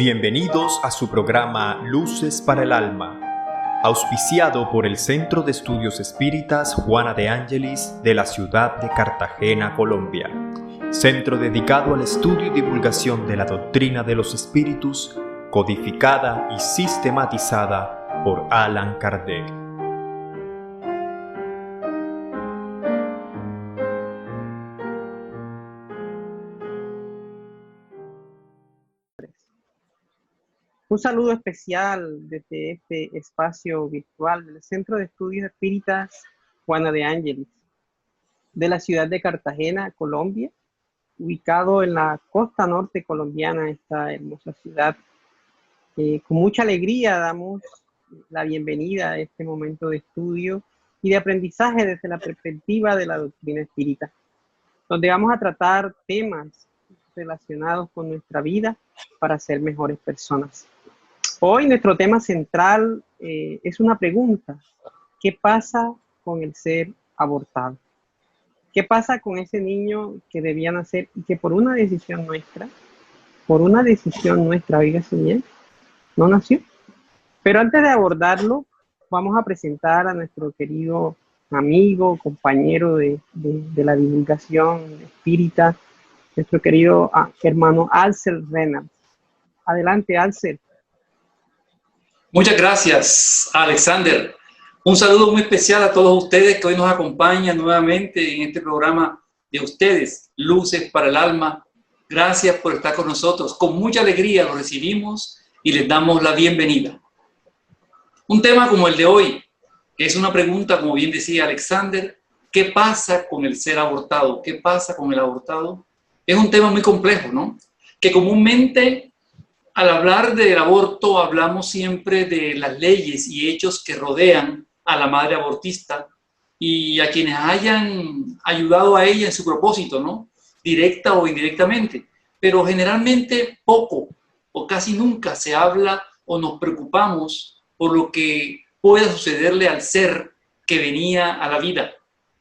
Bienvenidos a su programa Luces para el Alma, auspiciado por el Centro de Estudios Espíritas Juana de Ángelis de la ciudad de Cartagena, Colombia. Centro dedicado al estudio y divulgación de la doctrina de los espíritus, codificada y sistematizada por Allan Kardec. Un saludo especial desde este espacio virtual del Centro de Estudios Espíritas Juana de Ángelis, de la ciudad de Cartagena, Colombia, ubicado en la costa norte colombiana, esta hermosa ciudad. Con mucha alegría damos la bienvenida a este momento de estudio y de aprendizaje desde la perspectiva de la doctrina espírita, donde vamos a tratar temas relacionados con nuestra vida para ser mejores personas. Hoy nuestro tema central es una pregunta. ¿Qué pasa con el ser abortado? ¿Qué pasa con ese niño que debía nacer y que por una decisión nuestra, oígase bien, no nació? Pero antes de abordarlo, vamos a presentar a nuestro querido amigo, compañero de la divulgación espírita, nuestro querido hermano Alcel Reynolds. Adelante, Alcel. Muchas gracias, Alexander. Un saludo muy especial a todos ustedes que hoy nos acompañan nuevamente en este programa de ustedes, Luces para el Alma. Gracias por estar con nosotros. Con mucha alegría los recibimos y les damos la bienvenida. Un tema como el de hoy, que es una pregunta, como bien decía Alexander, ¿qué pasa con el ser abortado? ¿Qué pasa con el abortado? Es un tema muy complejo, ¿no? Que comúnmente, al hablar del aborto, hablamos siempre de las leyes y hechos que rodean a la madre abortista y a quienes hayan ayudado a ella en su propósito, ¿no? Directa o indirectamente. Pero generalmente poco o casi nunca se habla o nos preocupamos por lo que pueda sucederle al ser que venía a la vida,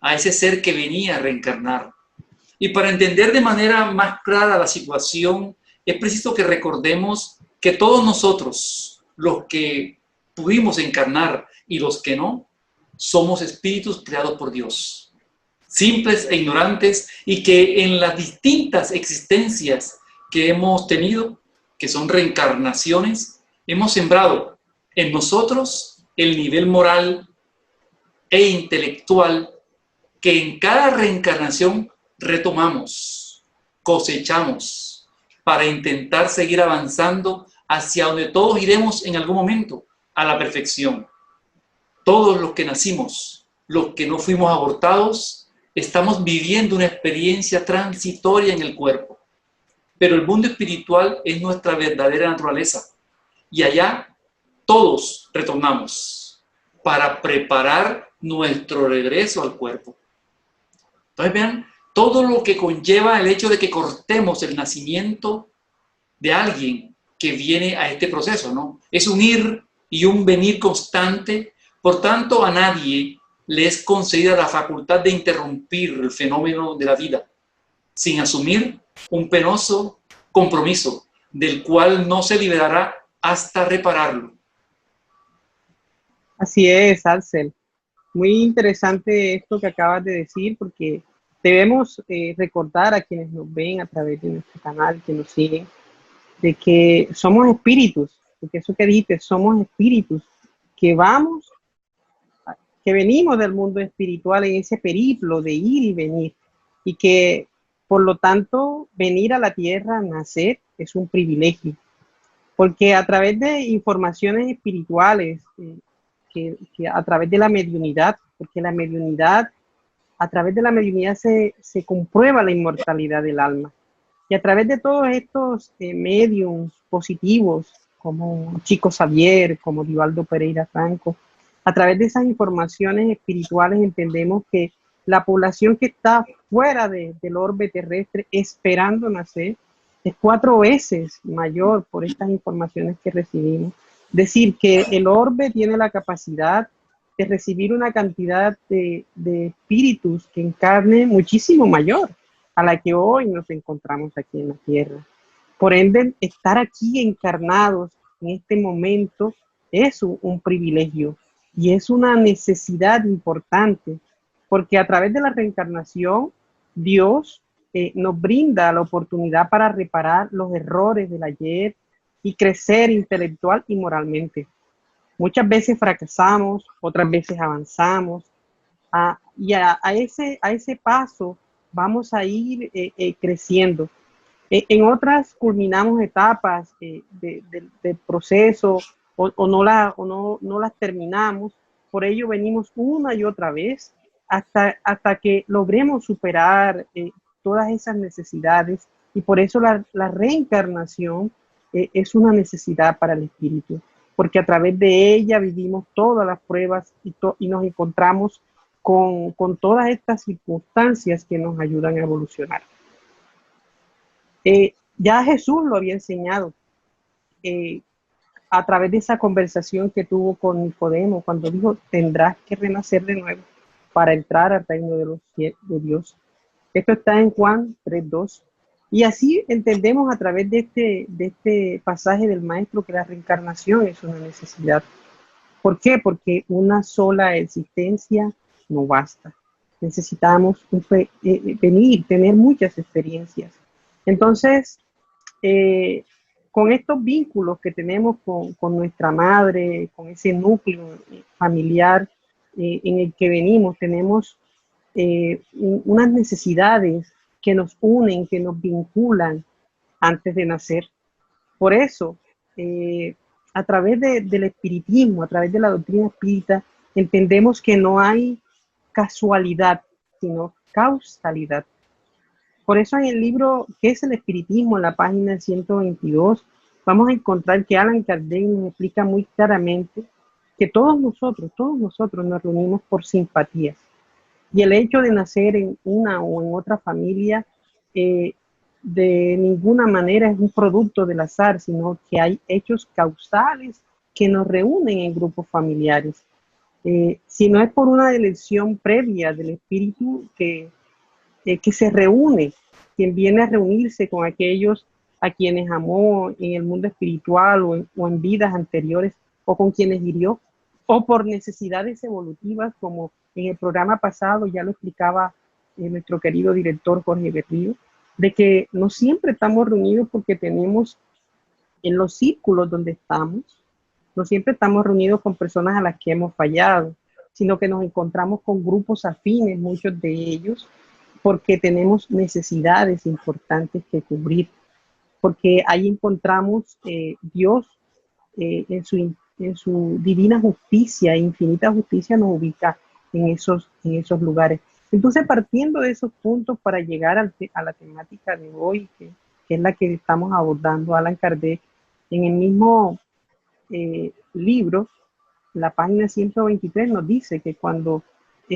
a ese ser que venía a reencarnar. Y para entender de manera más clara la situación, es preciso que recordemos que todos nosotros, los que pudimos encarnar y los que no, somos espíritus creados por Dios, simples e ignorantes, y que en las distintas existencias que hemos tenido, que son reencarnaciones, hemos sembrado en nosotros el nivel moral e intelectual que en cada reencarnación retomamos, cosechamos, para intentar seguir avanzando hacia donde todos iremos en algún momento, a la perfección. Todos los que nacimos, los que no fuimos abortados, estamos viviendo una experiencia transitoria en el cuerpo. Pero el mundo espiritual es nuestra verdadera naturaleza. Y allá todos retornamos para preparar nuestro regreso al cuerpo. Entonces vean, todo lo que conlleva el hecho de que cortemos el nacimiento de alguien que viene a este proceso, ¿no? Es un ir y un venir constante. Por tanto, a nadie le es concedida la facultad de interrumpir el fenómeno de la vida sin asumir un penoso compromiso del cual no se liberará hasta repararlo. Así es, Alcel. Muy interesante esto que acabas de decir, porque debemos recordar a quienes nos ven a través de nuestro canal, que nos siguen, de que somos espíritus, porque eso que dijiste, somos espíritus, que venimos del mundo espiritual en ese periplo de ir y venir, y que por lo tanto venir a la tierra, nacer, es un privilegio, porque a través de informaciones espirituales, que a través de la mediunidad, porque a través de la mediunidad se comprueba la inmortalidad del alma. Y a través de todos estos mediums positivos, como Chico Xavier, como Divaldo Pereira Franco, a través de esas informaciones espirituales entendemos que la población que está fuera del orbe terrestre esperando nacer es 4 veces mayor por estas informaciones que recibimos. Es decir, que el orbe tiene la capacidad de recibir una cantidad de espíritus que encarne muchísimo mayor a la que hoy nos encontramos aquí en la Tierra. Por ende, estar aquí encarnados en este momento es un privilegio y es una necesidad importante, porque a través de la reencarnación, Dios nos brinda la oportunidad para reparar los errores del ayer y crecer intelectual y moralmente. Muchas veces fracasamos, otras veces avanzamos, y a ese paso vamos a ir creciendo. En otras culminamos etapas del proceso o no las terminamos. Por ello venimos una y otra vez hasta que logremos superar todas esas necesidades. Y por eso la reencarnación es una necesidad para el espíritu, porque a través de ella vivimos todas las pruebas y nos encontramos con todas estas circunstancias que nos ayudan a evolucionar. Ya Jesús lo había enseñado a través de esa conversación que tuvo con Nicodemo, cuando dijo: tendrás que renacer de nuevo para entrar al reino de Dios. Esto está en Juan 3:2. Y así entendemos a través de este pasaje del maestro que la reencarnación es una necesidad. ¿Por qué? Porque una sola existencia no basta. Necesitamos venir, tener muchas experiencias. Entonces, con estos vínculos que tenemos con nuestra madre, con ese núcleo familiar en el que venimos, tenemos unas necesidades que nos unen, que nos vinculan antes de nacer. Por eso, a través del espiritismo, a través de la doctrina espírita, entendemos que no hay casualidad, sino causalidad. Por eso en el libro ¿Qué es el espiritismo?, en la página 122, vamos a encontrar que Allan Kardec nos explica muy claramente que todos nosotros nos reunimos por simpatías. Y el hecho de nacer en una o en otra familia de ninguna manera es un producto del azar, sino que hay hechos causales que nos reúnen en grupos familiares. Si no es por una elección previa del espíritu que se reúne, quien viene a reunirse con aquellos a quienes amó en el mundo espiritual o en vidas anteriores, o con quienes hirió, o por necesidades evolutivas, como en el programa pasado ya lo explicaba nuestro querido director Jorge Berrío, de que no siempre estamos reunidos porque tenemos en los círculos donde estamos, no siempre estamos reunidos con personas a las que hemos fallado, sino que nos encontramos con grupos afines, muchos de ellos, porque tenemos necesidades importantes que cubrir, porque ahí encontramos Dios en su divina justicia, infinita justicia nos ubica en esos lugares. Entonces, partiendo de esos puntos para llegar a la temática de hoy, que es la que estamos abordando, Allan Kardec, en el mismo libro, la página 123 nos dice que cuando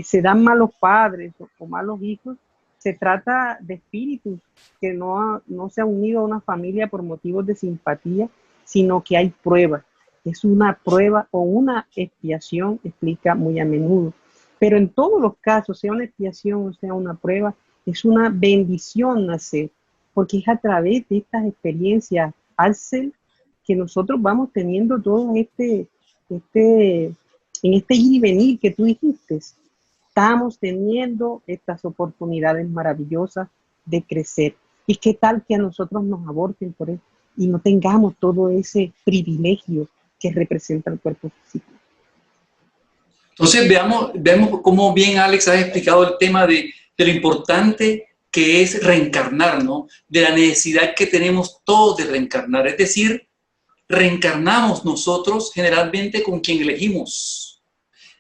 se dan malos padres o malos hijos, se trata de espíritus que no se han unido a una familia por motivos de simpatía, sino que hay pruebas. Es una prueba o una expiación, explica muy a menudo. Pero en todos los casos, sea una expiación o sea una prueba, es una bendición nacer, porque es a través de estas experiencias, Axel, que nosotros vamos teniendo todo en este ir y venir que tú dijiste. Estamos teniendo estas oportunidades maravillosas de crecer. ¿Y qué tal que a nosotros nos aborten por eso y no tengamos todo ese privilegio que representa el cuerpo físico? Entonces veamos cómo bien Alex ha explicado el tema de lo importante que es reencarnar, ¿no? De la necesidad que tenemos todos de reencarnar. Es decir, reencarnamos nosotros generalmente con quien elegimos.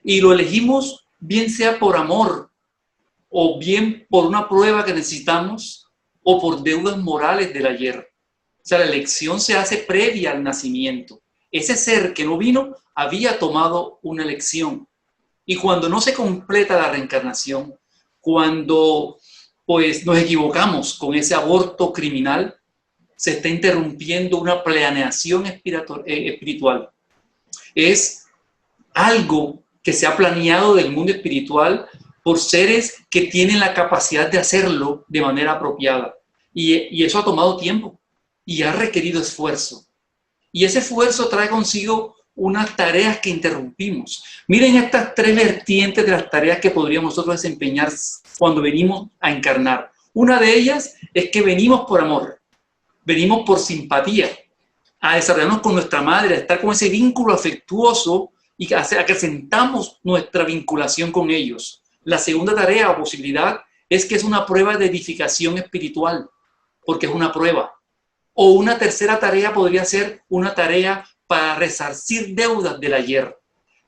Y lo elegimos bien sea por amor, o bien por una prueba que necesitamos, o por deudas morales del ayer. O sea, la elección se hace previa al nacimiento. Ese ser que no vino había tomado una elección. Y cuando no se completa la reencarnación, cuando pues nos equivocamos con ese aborto criminal, se está interrumpiendo una planeación espiritual. Es algo que se ha planeado del mundo espiritual por seres que tienen la capacidad de hacerlo de manera apropiada. Y eso ha tomado tiempo. y ha requerido esfuerzo. Y ese esfuerzo trae consigo unas tareas que interrumpimos. Miren estas tres vertientes de las tareas que podríamos nosotros desempeñar cuando venimos a encarnar. Una de ellas es que venimos por amor, venimos por simpatía, a desarrollarnos con nuestra madre, a estar con ese vínculo afectuoso y a que acrecentamos nuestra vinculación con ellos. La segunda tarea o posibilidad es que es una prueba de edificación espiritual, porque es una prueba. O una tercera tarea podría ser una tarea para resarcir deudas del ayer,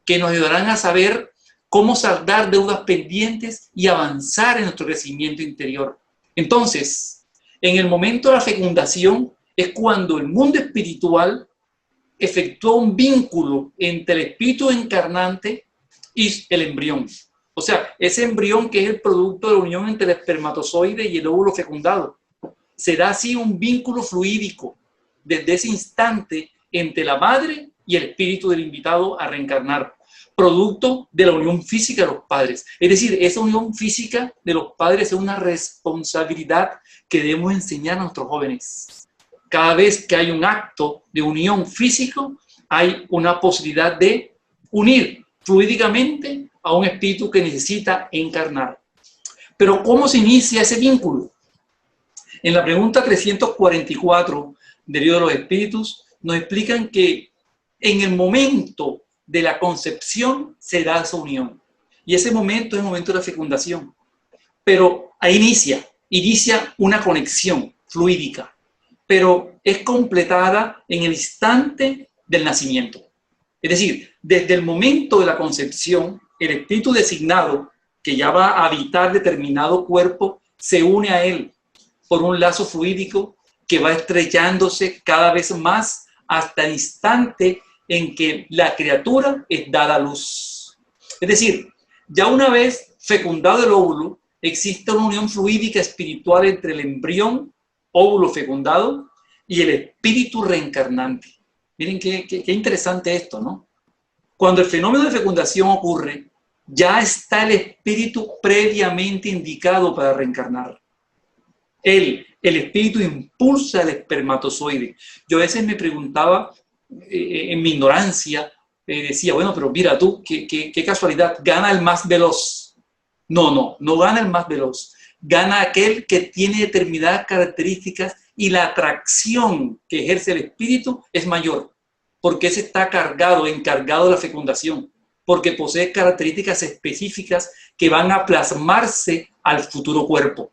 que nos ayudarán a saber cómo saldar deudas pendientes y avanzar en nuestro crecimiento interior. Entonces, en el momento de la fecundación es cuando el mundo espiritual efectúa un vínculo entre el espíritu encarnante y el embrión. O sea, ese embrión que es el producto de la unión entre el espermatozoide y el óvulo fecundado. Será así un vínculo fluídico desde ese instante entre la madre y el espíritu del invitado a reencarnar, producto de la unión física de los padres. Es decir, esa unión física de los padres es una responsabilidad que debemos enseñar a nuestros jóvenes. Cada vez que hay un acto de unión físico, hay una posibilidad de unir fluídicamente a un espíritu que necesita encarnar. Pero ¿cómo se inicia ese vínculo? En la pregunta 344 del Libro de los Espíritus nos explican que en el momento de la concepción se da esa unión. Y ese momento es el momento de la fecundación. Pero ahí inicia una conexión fluídica, pero es completada en el instante del nacimiento. Es decir, desde el momento de la concepción, el espíritu designado, que ya va a habitar determinado cuerpo, se une a él por un lazo fluídico que va estrellándose cada vez más hasta el instante en que la criatura es dada a luz. Es decir, ya una vez fecundado el óvulo, existe una unión fluídica espiritual entre el embrión, óvulo fecundado, y el espíritu reencarnante. Miren qué interesante esto, ¿no? Cuando el fenómeno de fecundación ocurre, ya está el espíritu previamente indicado para reencarnar. El espíritu impulsa al espermatozoide. Yo a veces me preguntaba, en mi ignorancia, decía, bueno, pero mira tú, qué casualidad, gana el más veloz. No gana el más veloz. Gana aquel que tiene determinadas características y la atracción que ejerce el espíritu es mayor, porque ese está encargado de la fecundación, porque posee características específicas que van a plasmarse al futuro cuerpo.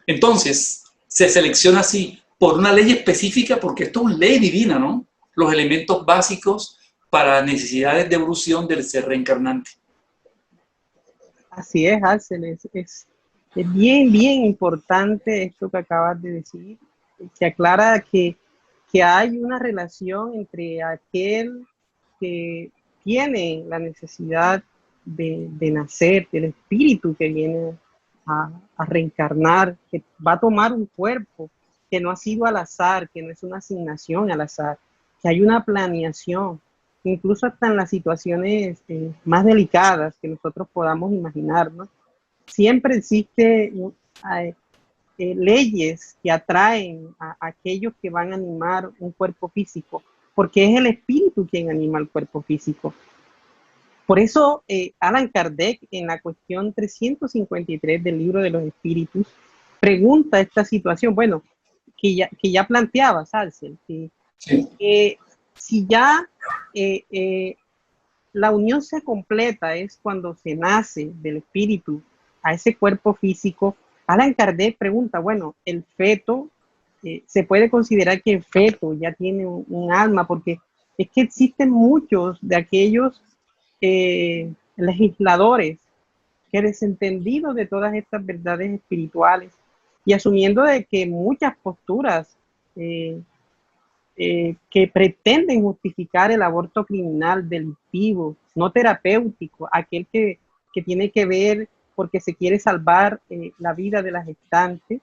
Entonces, se selecciona así por una ley específica, porque esto es una ley divina, ¿no? Los elementos básicos para necesidades de evolución del ser reencarnante. Así es, Axel, es bien importante esto que acabas de decir. Se aclara que hay una relación entre aquel que tiene la necesidad de nacer, del espíritu que viene a reencarnar, que va a tomar un cuerpo, que no ha sido al azar, que no es una asignación al azar, que hay una planeación, incluso hasta en las situaciones más delicadas que nosotros podamos imaginarnos. Siempre existe leyes que atraen a aquellos que van a animar un cuerpo físico, porque es el espíritu quien anima el cuerpo físico. Por eso, Allan Kardec, en la cuestión 353 del Libro de los Espíritus, pregunta esta situación, bueno, que ya planteaba Salcel, que si ya la unión se completa es cuando se nace del espíritu a ese cuerpo físico. Allan Kardec pregunta, bueno, el feto, se puede considerar que el feto ya tiene un alma, porque es que existen muchos de aquellos legisladores que, desentendidos de todas estas verdades espirituales y asumiendo de que muchas posturas que pretenden justificar el aborto criminal, delictivo, no terapéutico, aquel que tiene que ver porque se quiere salvar la vida de la gestante,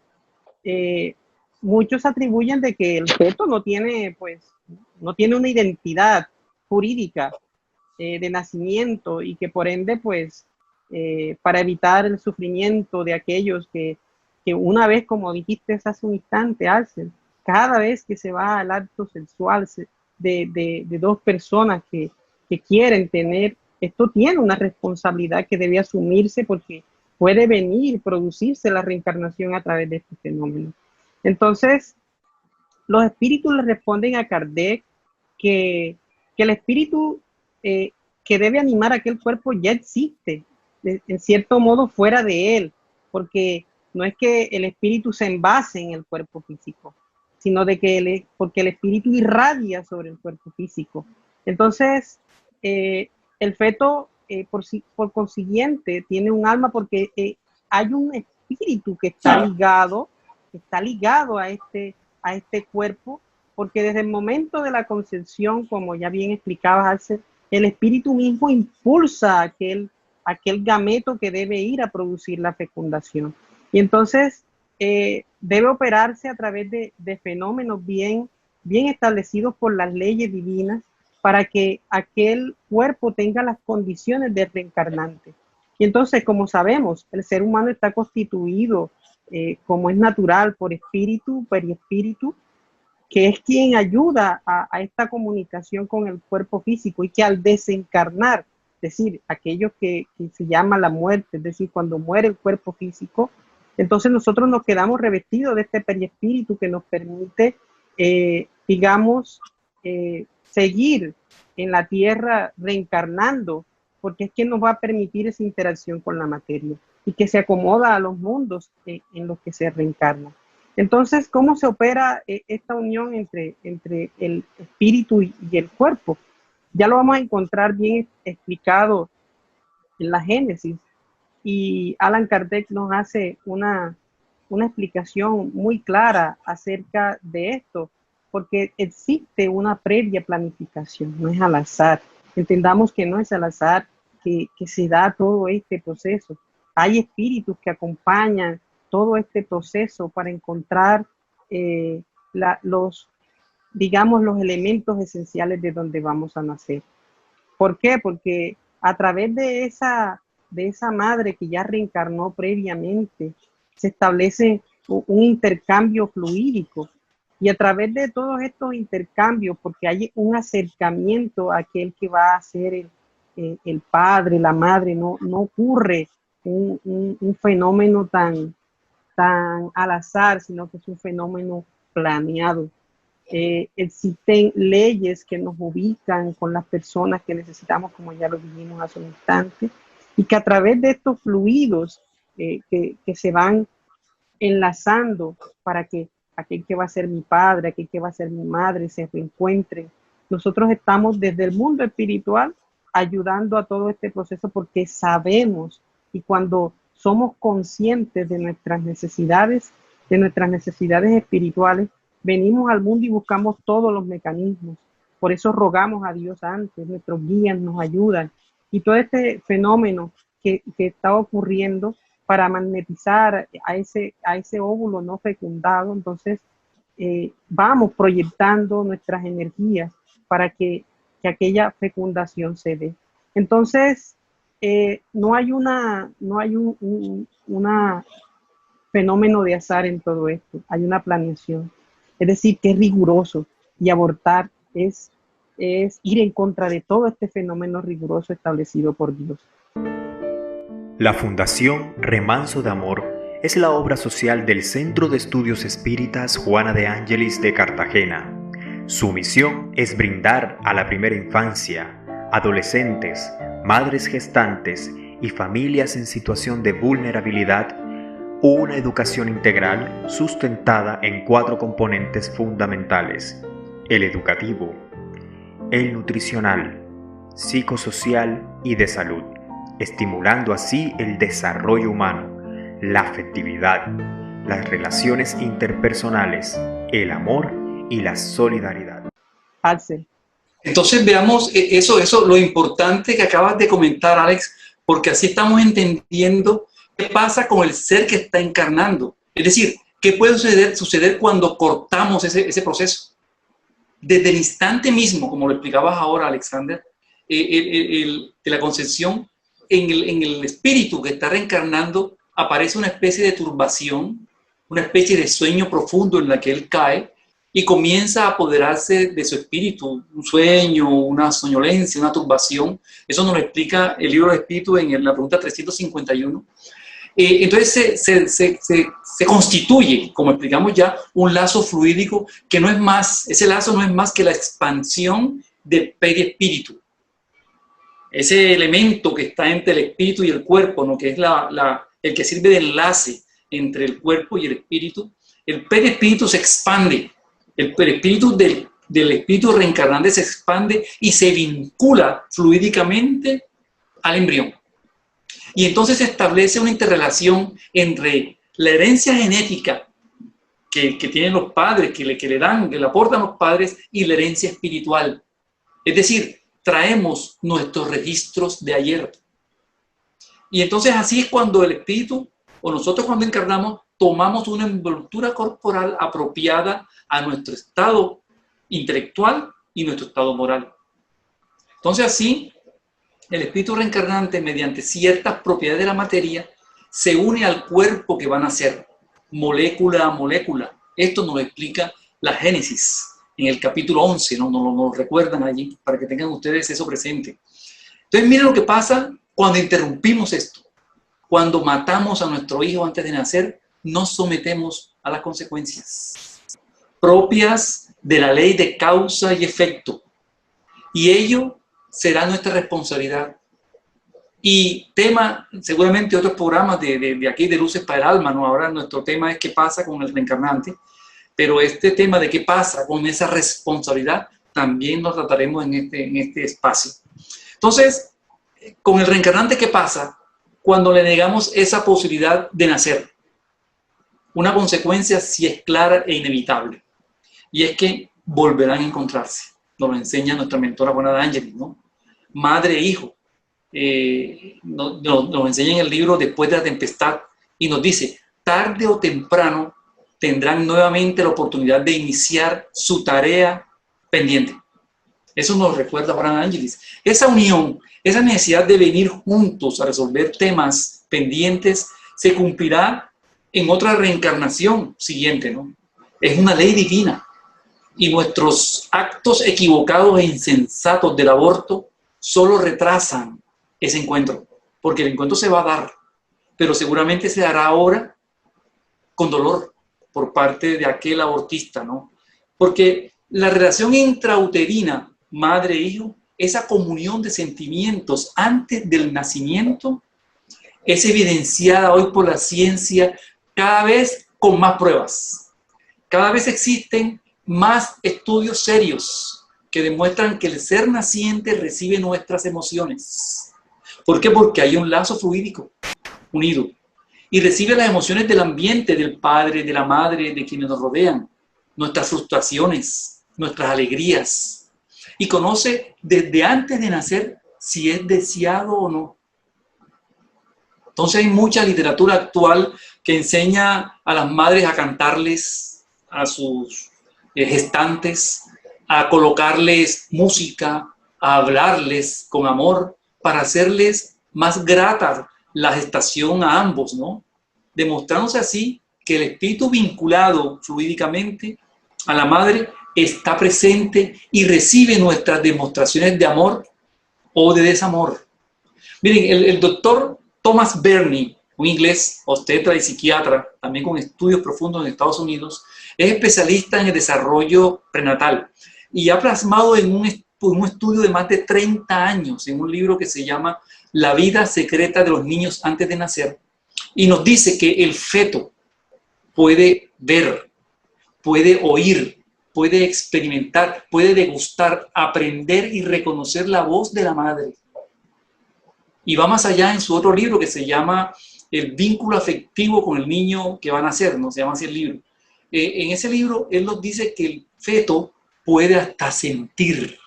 muchos atribuyen de que el feto no tiene una identidad jurídica de nacimiento y que por ende, para evitar el sufrimiento de aquellos que una vez, como dijiste hace un instante, Axel, cada vez que se va al acto sexual de dos personas que quieren tener, esto tiene una responsabilidad que debe asumirse porque puede venir, producirse la reencarnación a través de este fenómeno. Entonces, los espíritus le responden a Kardec que el espíritu que debe animar aquel cuerpo ya existe, en cierto modo fuera de él, porque no es que el espíritu se envase en el cuerpo físico, sino de que porque el espíritu irradia sobre el cuerpo físico. Entonces, el feto, por consiguiente, tiene un alma porque hay un espíritu que está ligado a este cuerpo, porque desde el momento de la concepción, como ya bien explicabas, Axel, el espíritu mismo impulsa aquel gameto que debe ir a producir la fecundación. Y entonces debe operarse a través de fenómenos bien establecidos por las leyes divinas para que aquel cuerpo tenga las condiciones de reencarnante. Y entonces, como sabemos, el ser humano está constituido, como es natural, por espíritu, periespíritu, que es quien ayuda a esta comunicación con el cuerpo físico, y que al desencarnar, es decir, aquello que se llama la muerte, es decir, cuando muere el cuerpo físico, entonces nosotros nos quedamos revestidos de este periespíritu que nos permite, seguir en la tierra reencarnando, porque es quien nos va a permitir esa interacción con la materia y que se acomoda a los mundos en los que se reencarna. Entonces, ¿cómo se opera esta unión entre el espíritu y el cuerpo? Ya lo vamos a encontrar bien explicado en la Génesis, y Allan Kardec nos hace una explicación muy clara acerca de esto, porque existe una previa planificación, no es al azar. Entendamos que no es al azar que se da todo este proceso. Hay espíritus que acompañan todo este proceso para encontrar los elementos esenciales de donde vamos a nacer. ¿Por qué? Porque a través de esa madre que ya reencarnó previamente, se establece un intercambio fluídico, y a través de todos estos intercambios, porque hay un acercamiento a aquel que va a ser el padre, la madre, no ocurre un fenómeno tan al azar, sino que es un fenómeno planeado. Existen leyes que nos ubican con las personas que necesitamos, como ya lo dijimos hace un instante, y que a través de estos fluidos que se van enlazando para que aquel que va a ser mi padre, aquel que va a ser mi madre se reencuentren. Nosotros estamos desde el mundo espiritual ayudando a todo este proceso, porque sabemos, y cuando somos conscientes de nuestras necesidades espirituales, venimos al mundo y buscamos todos los mecanismos. Por eso rogamos a Dios antes, nuestros guías nos ayudan. Y todo este fenómeno que está ocurriendo para magnetizar a ese óvulo no fecundado, entonces vamos proyectando nuestras energías para que aquella fecundación se dé. Entonces, no hay un fenómeno de azar en todo esto, hay una planeación. Es decir, que es riguroso, y abortar es ir en contra de todo este fenómeno riguroso establecido por Dios. La Fundación Remanso de Amor es la obra social del Centro de Estudios Espíritas Juana de Ángelis de Cartagena. Su misión es brindar a la primera infancia, adolescentes, madres gestantes y familias en situación de vulnerabilidad una educación integral sustentada en 4 componentes fundamentales: el educativo, el nutricional, psicosocial y de salud, estimulando así el desarrollo humano, la afectividad, las relaciones interpersonales, el amor y la solidaridad. Axel. Entonces veamos eso, lo importante que acabas de comentar, Alex, porque así estamos entendiendo qué pasa con el ser que está encarnando. Es decir, qué puede suceder cuando cortamos ese proceso. Desde el instante mismo, como lo explicabas ahora, Alexander, de la concepción, en el espíritu que está reencarnando aparece una especie de turbación, una especie de sueño profundo en la que él cae, y comienza a apoderarse de su espíritu, un sueño, una soñolencia, una turbación. Eso nos lo explica el libro de Espíritu en la pregunta 351. Entonces se constituye, como explicamos ya, un lazo fluídico que no es más, ese lazo no es más que la expansión del perispíritu. Ese elemento que está entre el espíritu y el cuerpo, ¿no? Que es el que sirve de enlace entre el cuerpo y el espíritu. El perispíritu se expande. El perispíritu del espíritu reencarnante se expande y se vincula fluídicamente al embrión. Y entonces se establece una interrelación entre la herencia genética que tienen los padres, que le aportan los padres, y la herencia espiritual. Es decir, traemos nuestros registros de ayer. Y entonces así es cuando el espíritu, o nosotros cuando encarnamos, tomamos una envoltura corporal apropiada a nuestro estado intelectual y nuestro estado moral. Entonces así, el espíritu reencarnante, mediante ciertas propiedades de la materia, se une al cuerpo que van a ser, molécula a molécula. Esto nos lo explica la Génesis, en el capítulo 11, nos lo recuerdan allí, para que tengan ustedes eso presente. Entonces miren lo que pasa cuando interrumpimos esto. Cuando matamos a nuestro hijo antes de nacer, nos sometemos a las consecuencias propias de la ley de causa y efecto. Y ello será nuestra responsabilidad. Y tema, seguramente otros programas de aquí de Luces para el Alma, ¿no? Ahora nuestro tema es qué pasa con el reencarnante, pero este tema de qué pasa con esa responsabilidad también lo trataremos en este espacio. Entonces, con el reencarnante, ¿qué pasa cuando le negamos esa posibilidad de nacer? Una consecuencia sí es clara e inevitable, y es que volverán a encontrarse. Nos lo enseña nuestra mentora Juana de Ángelis, ¿no? Madre e hijo. Nos enseña en el libro Después de la Tempestad, y nos dice, tarde o temprano tendrán nuevamente la oportunidad de iniciar su tarea pendiente. Eso nos recuerda Juana de Ángelis. Esa unión, esa necesidad de venir juntos a resolver temas pendientes, se cumplirá en otra reencarnación siguiente, ¿no? Es una ley divina. Y nuestros actos equivocados e insensatos del aborto solo retrasan ese encuentro, porque el encuentro se va a dar, pero seguramente se dará ahora con dolor por parte de aquel abortista, ¿no? Porque la relación intrauterina, madre-hijo, esa comunión de sentimientos antes del nacimiento, es evidenciada hoy por la ciencia cada vez con más pruebas. Cada vez existen más estudios serios que demuestran que el ser naciente recibe nuestras emociones. ¿Por qué? Porque hay un lazo fluídico unido y recibe las emociones del ambiente, del padre, de la madre, de quienes nos rodean, nuestras frustraciones, nuestras alegrías, y conoce desde antes de nacer si es deseado o no. Entonces hay mucha literatura actual que enseña a las madres a cantarles a sus gestantes, a colocarles música, a hablarles con amor para hacerles más grata la gestación a ambos, ¿no? Demostrándose así que el espíritu vinculado fluídicamente a la madre está presente y recibe nuestras demostraciones de amor o de desamor. Miren, el doctor Thomas Burney, un inglés, obstetra y psiquiatra, también con estudios profundos en Estados Unidos, es especialista en el desarrollo prenatal y ha plasmado en un estudio de más de 30 años, en un libro que se llama La vida secreta de los niños antes de nacer, y nos dice que el feto puede ver, puede oír, puede experimentar, puede degustar, aprender y reconocer la voz de la madre. Y va más allá en su otro libro que se llama El vínculo afectivo con el niño que va a nacer, ¿no? Se llama así el libro. En ese libro él nos dice que el feto puede hasta sentir.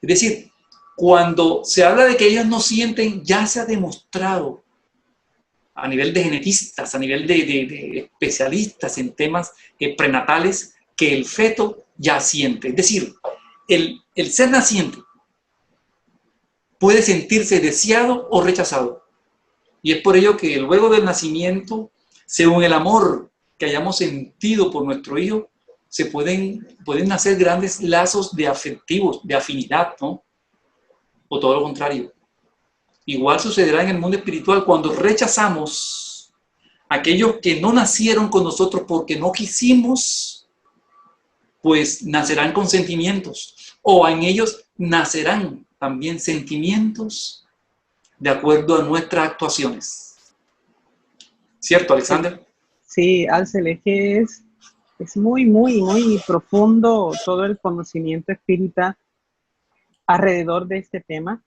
Es decir, cuando se habla de que ellos no sienten, ya se ha demostrado a nivel de genetistas, a nivel de especialistas en temas prenatales, que el feto ya siente. Es decir, el ser naciente puede sentirse deseado o rechazado. Y es por ello que luego del nacimiento, según el amor que hayamos sentido por nuestro hijo, pueden nacer grandes lazos de afectivos, de afinidad, ¿no? O todo lo contrario. Igual sucederá en el mundo espiritual cuando rechazamos a aquellos que no nacieron con nosotros porque no quisimos, pues nacerán con sentimientos, o en ellos nacerán también sentimientos de acuerdo a nuestras actuaciones. ¿Cierto, Alexander? Sí, Alcel, es que es muy, muy, muy profundo todo el conocimiento espírita alrededor de este tema,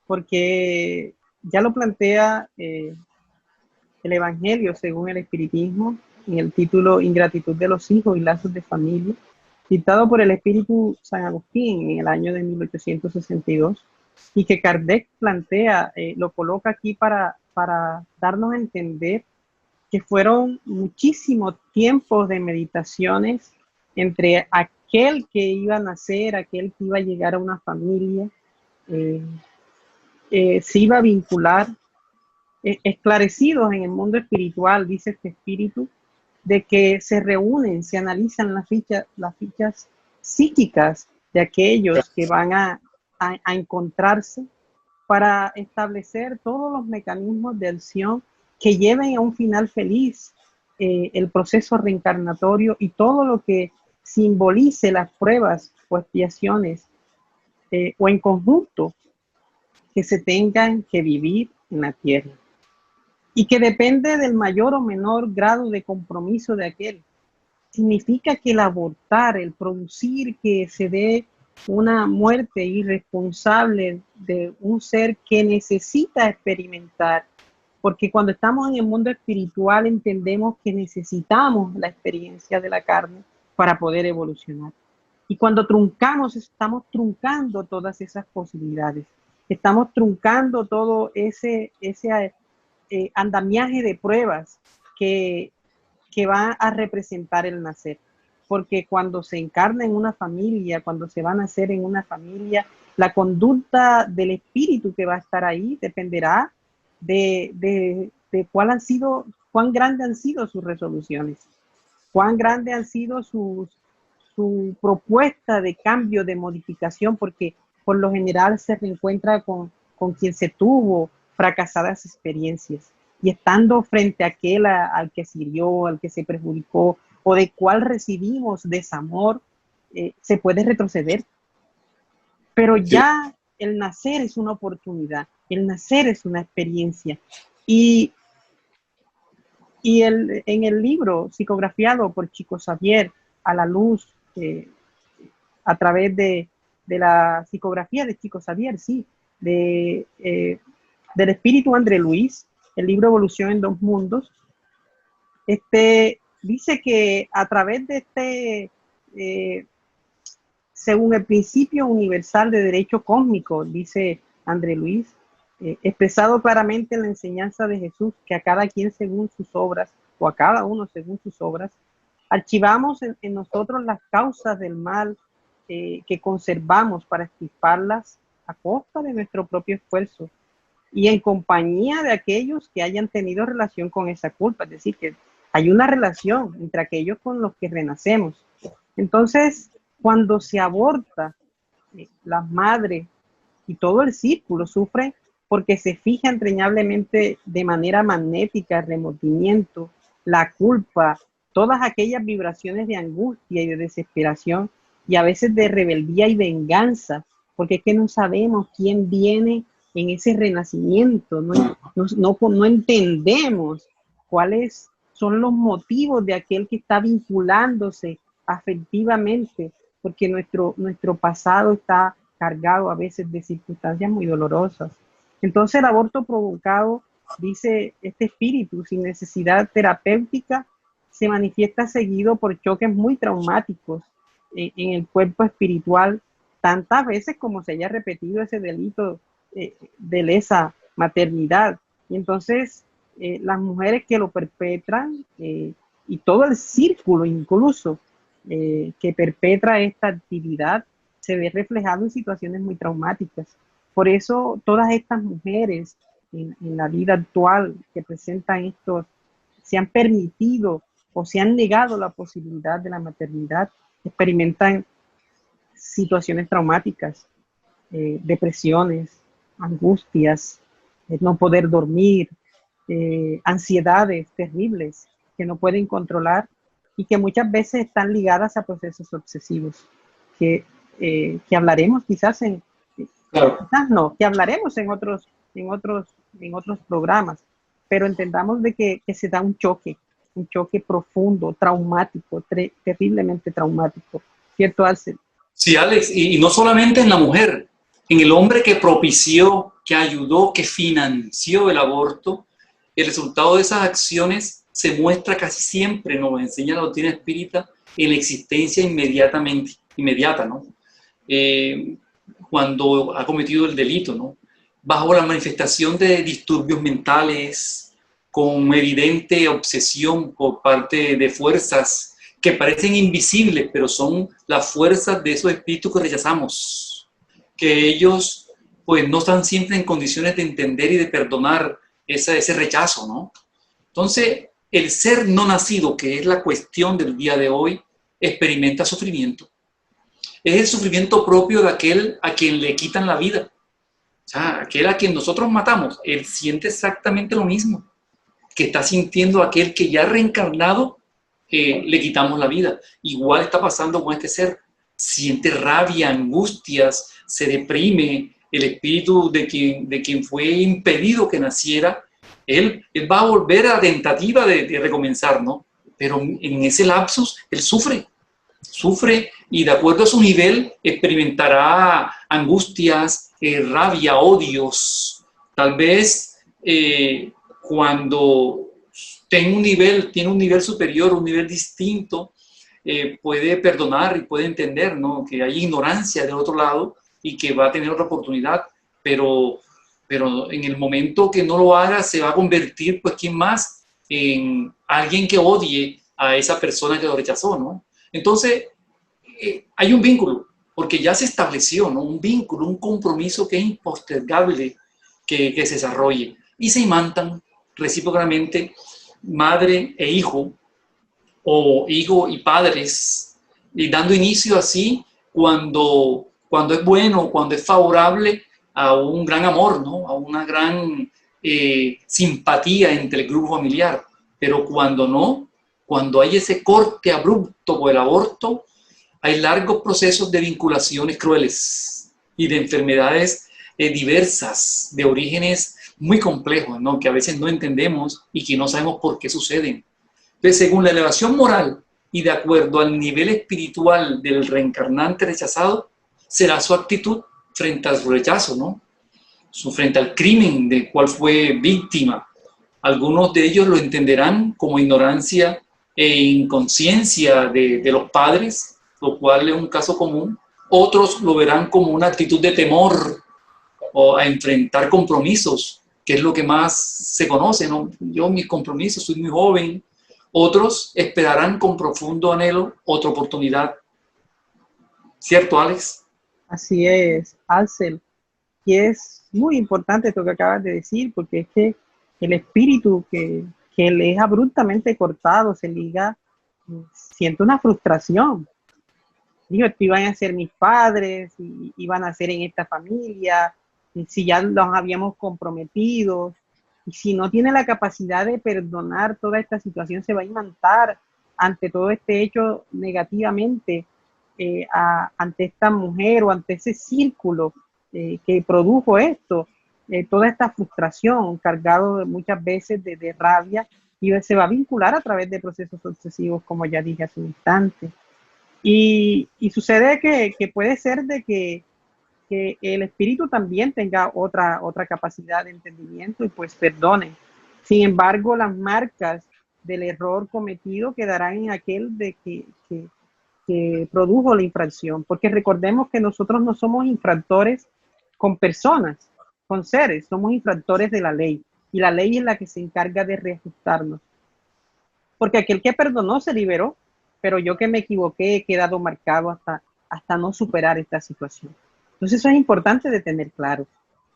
porque ya lo plantea el Evangelio según el espiritismo en el título Ingratitud de los hijos y lazos de familia, dictado por el espíritu San Agustín en el año de 1862, y que Kardec plantea, lo coloca aquí para darnos a entender que fueron muchísimos tiempos de meditaciones entre aquel que iba a nacer, aquel que iba a llegar a una familia, se iba a vincular, esclarecidos en el mundo espiritual, dice este espíritu, de que se reúnen, se analizan las fichas psíquicas de aquellos que van a encontrarse para establecer todos los mecanismos de acción que lleven a un final feliz, el proceso reencarnatorio y todo lo que simbolice las pruebas o expiaciones o en conjunto que se tengan que vivir en la tierra, y que depende del mayor o menor grado de compromiso de aquel. Significa que el abortar, el producir que se dé una muerte irresponsable de un ser que necesita experimentar, porque cuando estamos en el mundo espiritual entendemos que necesitamos la experiencia de la carne para poder evolucionar. Y cuando truncamos, estamos truncando todas esas posibilidades. Estamos truncando todo ese andamiaje de pruebas que va a representar el nacer. Porque cuando se encarna en una familia, cuando se va a nacer en una familia, la conducta del espíritu que va a estar ahí dependerá de cuán grandes han sido sus resoluciones, cuán grandes han sido su propuesta de cambio, de modificación, porque por lo general se reencuentra con quien se tuvo fracasadas experiencias. Y estando frente a aquel al que se hirió, al que se perjudicó, o de cual recibimos desamor, se puede retroceder. Pero ya el nacer es una oportunidad, el nacer es una experiencia. Y en el libro psicografiado por Chico Xavier, A la luz, a través de la psicografía de Chico Xavier, sí, del espíritu André Luis, el libro Evolución en dos mundos, dice que a través de según el principio universal de derecho cósmico, dice André Luis, expresado claramente en la enseñanza de Jesús, que a cada quien según sus obras, o a cada uno según sus obras, archivamos en nosotros las causas del mal que conservamos para extirparlas a costa de nuestro propio esfuerzo y en compañía de aquellos que hayan tenido relación con esa culpa. Es decir, que hay una relación entre aquellos con los que renacemos. Entonces, cuando se aborta, las madres y todo el círculo sufren porque se fija entrañablemente de manera magnética el remordimiento, la culpa, todas aquellas vibraciones de angustia y de desesperación, y a veces de rebeldía y venganza, porque es que no sabemos quién viene en ese renacimiento, no entendemos cuáles son los motivos de aquel que está vinculándose afectivamente, porque nuestro pasado está cargado a veces de circunstancias muy dolorosas. Entonces el aborto provocado, dice este espíritu, sin necesidad terapéutica, se manifiesta seguido por choques muy traumáticos en el cuerpo espiritual, tantas veces como se haya repetido ese delito de lesa maternidad. Y entonces las mujeres que lo perpetran y todo el círculo incluso que perpetra esta actividad se ve reflejado en situaciones muy traumáticas. Por eso todas estas mujeres en la vida actual que presentan estos, se han permitido o se han negado la posibilidad de la maternidad, experimentan situaciones traumáticas, depresiones, angustias, no poder dormir, ansiedades terribles que no pueden controlar y que muchas veces están ligadas a procesos obsesivos, que hablaremos quizás quizás no, que hablaremos en otros programas, pero entendamos de que se da un choque profundo, traumático, terriblemente traumático, ¿cierto, Alcel? Sí, Alex, y no solamente en la mujer, en el hombre que propició, que ayudó, que financió el aborto, el resultado de esas acciones se muestra casi siempre, nos enseña la doctrina espírita, en la existencia inmediata, ¿no? Cuando ha cometido el delito, ¿no? Bajo la manifestación de disturbios mentales, con evidente obsesión por parte de fuerzas que parecen invisibles, pero son las fuerzas de esos espíritus que rechazamos, que ellos pues no están siempre en condiciones de entender y de perdonar ese rechazo, ¿no? Entonces, el ser no nacido, que es la cuestión del día de hoy, experimenta sufrimiento. Es el sufrimiento propio de aquel a quien le quitan la vida. O sea, aquel a quien nosotros matamos, él siente exactamente lo mismo que está sintiendo aquel que ya reencarnado le quitamos la vida. Igual está pasando con este ser. Siente rabia, angustias, se deprime. El espíritu de quien fue impedido que naciera, él va a volver a la tentativa de recomenzar, ¿no? Pero en ese lapsus, él sufre y de acuerdo a su nivel experimentará angustias, rabia, odios. Tal vez cuando tiene un nivel superior, un nivel distinto, puede perdonar y puede entender, ¿no? Que hay ignorancia del otro lado y que va a tener otra oportunidad, pero en el momento que no lo haga se va a convertir, pues, ¿quién más? En alguien que odie a esa persona que lo rechazó, ¿no? Entonces, hay un vínculo, porque ya se estableció, ¿no? Un vínculo, un compromiso que es impostergable que se desarrolle. Y se imantan recíprocamente madre e hijo, o hijo y padres, y dando inicio así cuando es bueno, cuando es favorable a un gran amor, ¿no? A una gran simpatía entre el grupo familiar. Pero cuando no, cuando hay ese corte abrupto por el aborto, hay largos procesos de vinculaciones crueles y de enfermedades diversas, de orígenes muy complejos, ¿no? Que a veces no entendemos y que no sabemos por qué suceden. Entonces, según la elevación moral y de acuerdo al nivel espiritual del reencarnante rechazado, será su actitud frente al rechazo, ¿no? Frente al crimen del cual fue víctima. Algunos de ellos lo entenderán como ignorancia e inconsciencia de los padres, lo cual es un caso común. Otros lo verán como una actitud de temor o a enfrentar compromisos, que es lo que más se conoce, ¿no? Yo, mis compromisos, soy muy joven. Otros esperarán con profundo anhelo otra oportunidad. ¿Cierto, Alex? Así es, Alcel. Y es muy importante esto que acabas de decir, porque es que el espíritu que le es abruptamente cortado, se liga, siente una frustración. Digo, esto iban a ser mis padres, y iban a ser en esta familia, y si ya los habíamos comprometido, y si no tiene la capacidad de perdonar toda esta situación, se va a imantar ante todo este hecho negativamente, ante esta mujer o ante ese círculo que produjo esto, toda esta frustración cargado muchas veces de rabia, y se va a vincular a través de procesos obsesivos, como ya dije hace un instante. Y sucede que puede ser de que el espíritu también tenga otra capacidad de entendimiento y pues perdone. Sin embargo, las marcas del error cometido quedarán en aquel de que produjo la infracción, porque recordemos que nosotros no somos infractores con personas, con seres, somos infractores de la ley, y la ley es la que se encarga de reajustarnos, porque aquel que perdonó se liberó, pero yo que me equivoqué he quedado marcado hasta no superar esta situación. Entonces eso es importante de tener claro,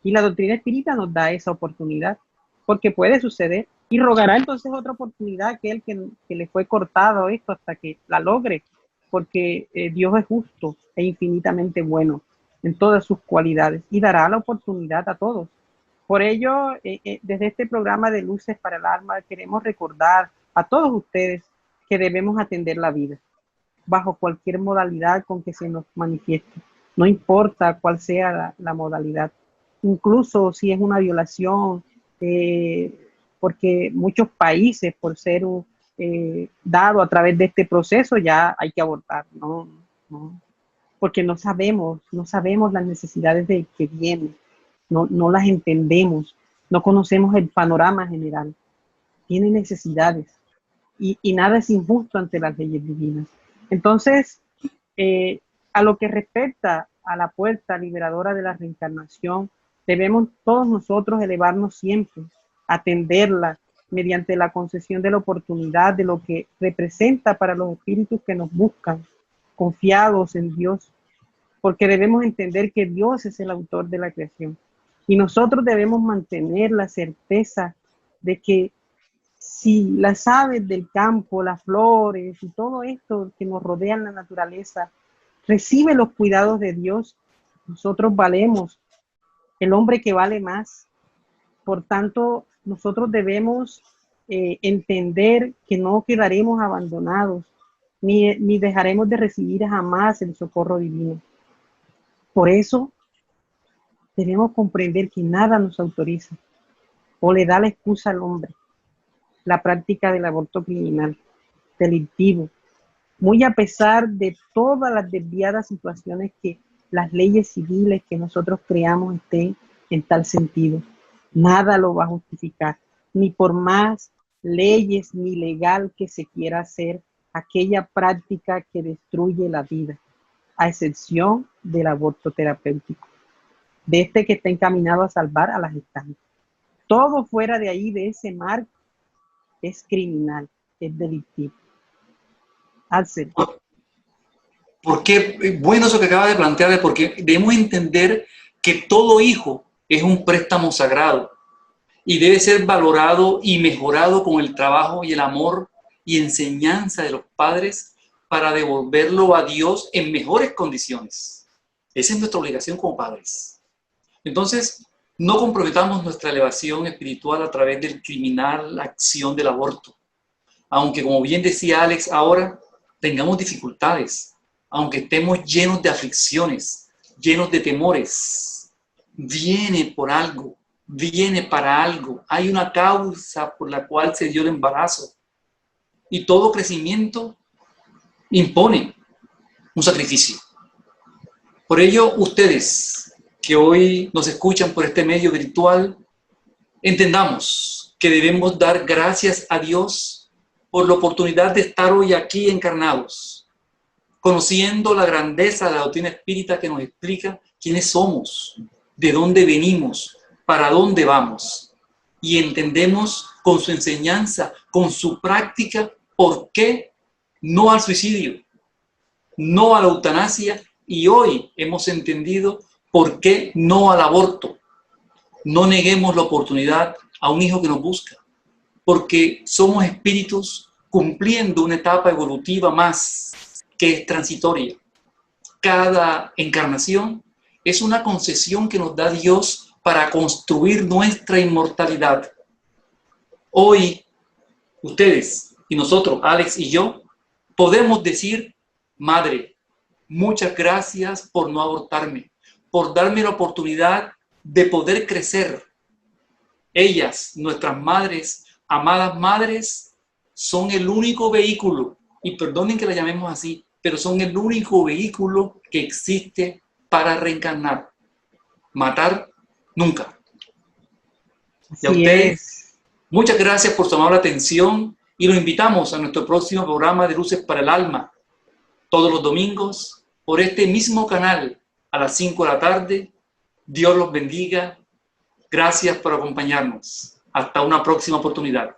y la doctrina espírita nos da esa oportunidad, porque puede suceder Y rogará entonces otra oportunidad a aquel que le fue cortado esto hasta que la logre, porque Dios es justo e infinitamente bueno en todas sus cualidades y dará la oportunidad a todos. Por ello, desde este programa de Luces para el Alma, queremos recordar a todos ustedes que debemos atender la vida bajo cualquier modalidad con que se nos manifieste. No importa cuál sea la modalidad, incluso si es una violación, porque muchos países, por ser dado a través de este proceso, ya hay que abortar, ¿no? Porque no sabemos las necesidades de que vienen, no las entendemos, no conocemos el panorama general, tiene necesidades y nada es injusto ante las leyes divinas. Entonces, a lo que respecta a la puerta liberadora de la reencarnación, debemos todos nosotros elevarnos siempre, atenderla mediante la concesión de la oportunidad de lo que representa para los espíritus que nos buscan, confiados en Dios, porque debemos entender que Dios es el autor de la creación y nosotros debemos mantener la certeza de que si las aves del campo, las flores y todo esto que nos rodea en la naturaleza recibe los cuidados de Dios, nosotros valemos, el hombre que vale más. Por tanto, nosotros debemos entender que no quedaremos abandonados, ni dejaremos de recibir jamás el socorro divino. Por eso, debemos comprender que nada nos autoriza o le da la excusa al hombre la práctica del aborto criminal, delictivo, muy a pesar de todas las desviadas situaciones que las leyes civiles que nosotros creamos estén en tal sentido. Nada lo va a justificar, ni por más leyes ni legal que se quiera hacer aquella práctica que destruye la vida, a excepción del aborto terapéutico, de este que está encaminado a salvar a las gestantes. Todo fuera de ahí, de ese marco, es criminal, es delictivo. Axel. Porque, bueno, eso que acaba de plantear, porque debemos entender que todo hijo es un préstamo sagrado y debe ser valorado y mejorado con el trabajo y el amor y enseñanza de los padres para devolverlo a Dios en mejores condiciones. Esa es nuestra obligación como padres. Entonces, no comprometamos nuestra elevación espiritual a través del criminal acción del aborto. Aunque, como bien decía Alex, ahora tengamos dificultades, aunque estemos llenos de aflicciones, llenos de temores, viene por algo, viene para algo. Hay una causa por la cual se dio el embarazo. Y todo crecimiento impone un sacrificio. Por ello, ustedes que hoy nos escuchan por este medio virtual, entendamos que debemos dar gracias a Dios por la oportunidad de estar hoy aquí encarnados, conociendo la grandeza de la doctrina espírita que nos explica quiénes somos, de dónde venimos, para dónde vamos. Y entendemos con su enseñanza, con su práctica, por qué no al suicidio, no a la eutanasia, y hoy hemos entendido por qué no al aborto. No neguemos la oportunidad a un hijo que nos busca, porque somos espíritus cumpliendo una etapa evolutiva más que es transitoria. Cada encarnación es una concesión que nos da Dios para construir nuestra inmortalidad. Hoy, ustedes y nosotros, Alex y yo, podemos decir: Madre, muchas gracias por no abortarme, por darme la oportunidad de poder crecer. Ellas, nuestras madres, amadas madres, son el único vehículo, y perdonen que la llamemos así, pero son el único vehículo que existe para reencarnar. Matar, nunca. Y a ustedes, muchas gracias por su amable atención y los invitamos a nuestro próximo programa de Luces para el Alma, todos los domingos, por este mismo canal, a las 5 de la tarde. Dios los bendiga. Gracias por acompañarnos. Hasta una próxima oportunidad.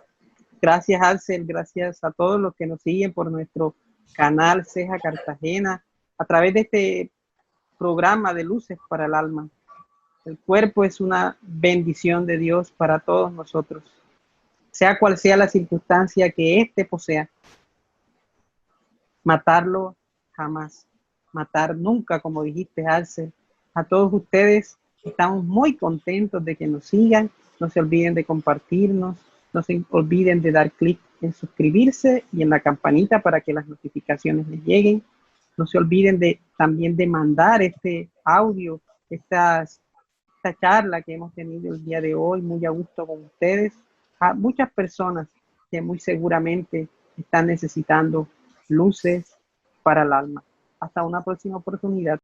Gracias, Axel. Gracias a todos los que nos siguen por nuestro canal Ceja Cartagena, a través de este programa de Luces para el Alma. El cuerpo es una bendición de Dios para todos nosotros. sea cual sea la circunstancia que éste posea. Matarlo jamás, matar nunca, como dijiste, Alce. A todos ustedes estamos muy contentos de que nos sigan. No se olviden de compartirnos, no se olviden de dar clic en suscribirse y en la campanita para que las notificaciones les lleguen. No se olviden también de mandar este audio, esta charla que hemos tenido el día de hoy, muy a gusto con ustedes, a muchas personas que muy seguramente están necesitando luces para el alma. Hasta una próxima oportunidad.